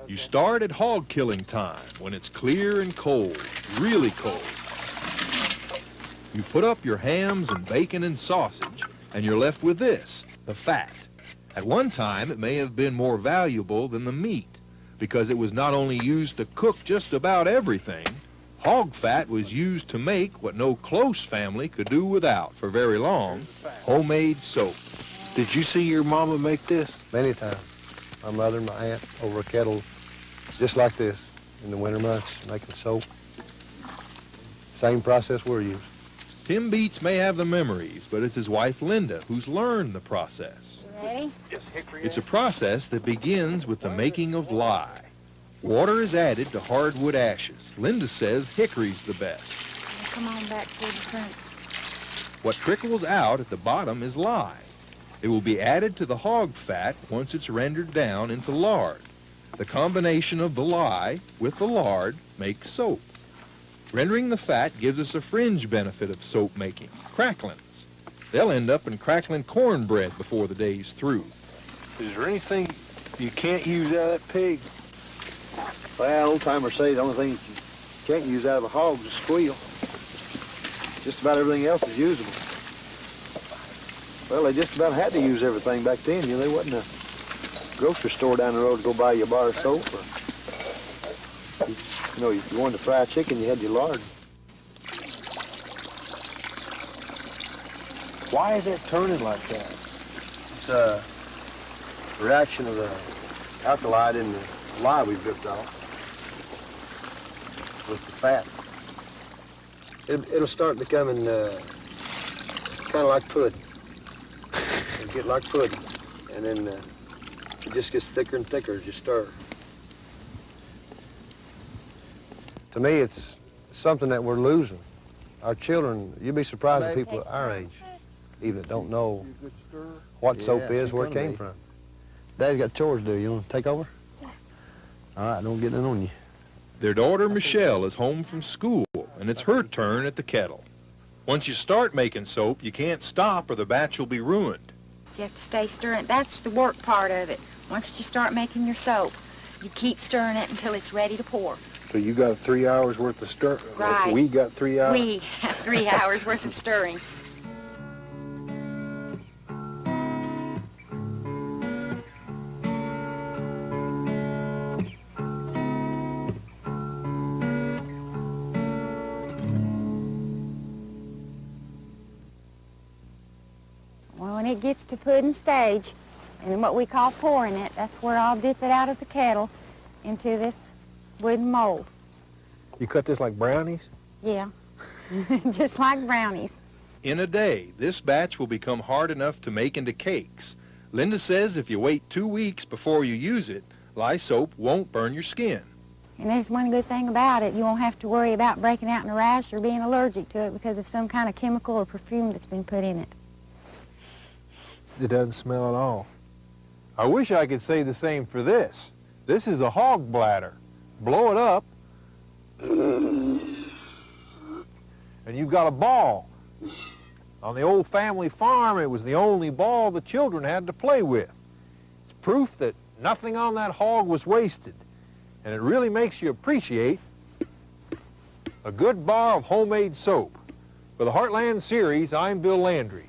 You start at hog killing time when it's clear and cold, really cold. You put up your hams and bacon and sausage, and you're left with this, the fat. At one time, it may have been more valuable than the meat, because it was not only used to cook just about everything, hog fat was used to make what no close family could do without for very long, homemade soap. Did you see your mama make this? Many times. My mother and my aunt over a kettle just like this in the winter months, making soap. Same process we're using. Tim Beats may have the memories, but it's his wife Linda who's learned the process. Ready? It's a process that begins with the making of lye. Water is added to hardwood ashes. Linda says hickory's the best. Come on back to the front. What trickles out at the bottom is lye. It will be added to the hog fat once it's rendered down into lard. The combination of the lye with the lard makes soap. Rendering the fat gives us a fringe benefit of soap making, cracklins. They'll end up in crackling cornbread before the day's through. Is there anything you can't use out of that pig? Well, old-timers say the only thing you can't use out of a hog is a squeal. Just about everything else is usable. Well, they just about had to use everything back then. You know, there wasn't a grocery store down the road to go buy you a bar of soap. Or, you know, if you wanted to fry chicken, you had your lard. Why is it turning like that? It's a reaction of the alkali in the lye we've dripped off with the fat. It'll start becoming kind of like pudding. It'll get like pudding, and then it just gets thicker and thicker as you stir. To me, it's something that we're losing. Our children, you'd be surprised at people our age, even that don't know what soap is, where it came from. Dad's got chores to do. You want to take over? Yeah. All right, don't get in on you. Their daughter Michelle is home from school, and it's her turn at the kettle. Once you start making soap, you can't stop or the batch will be ruined. You have to stay stirring. That's the work part of it. Once you start making your soap, you keep stirring it until it's ready to pour. So you got 3 hours worth of stir. Right. We got 3 hours. We have 3 hours worth of stirring. Well, when it gets to pudding stage, and what we call pouring it, that's where I'll dip it out of the kettle into this wooden mold. You cut this like brownies? Yeah, just like brownies. In a day, this batch will become hard enough to make into cakes. Linda says if you wait 2 weeks before you use it, lye soap won't burn your skin. And there's one good thing about it. You won't have to worry about breaking out in a rash or being allergic to it because of some kind of chemical or perfume that's been put in it. It doesn't smell at all. I wish I could say the same for this. This is a hog bladder. Blow it up, and you've got a ball. On the old family farm, it was the only ball the children had to play with. It's proof that nothing on that hog was wasted, and it really makes you appreciate a good bar of homemade soap. For the Heartland series, I'm Bill Landry.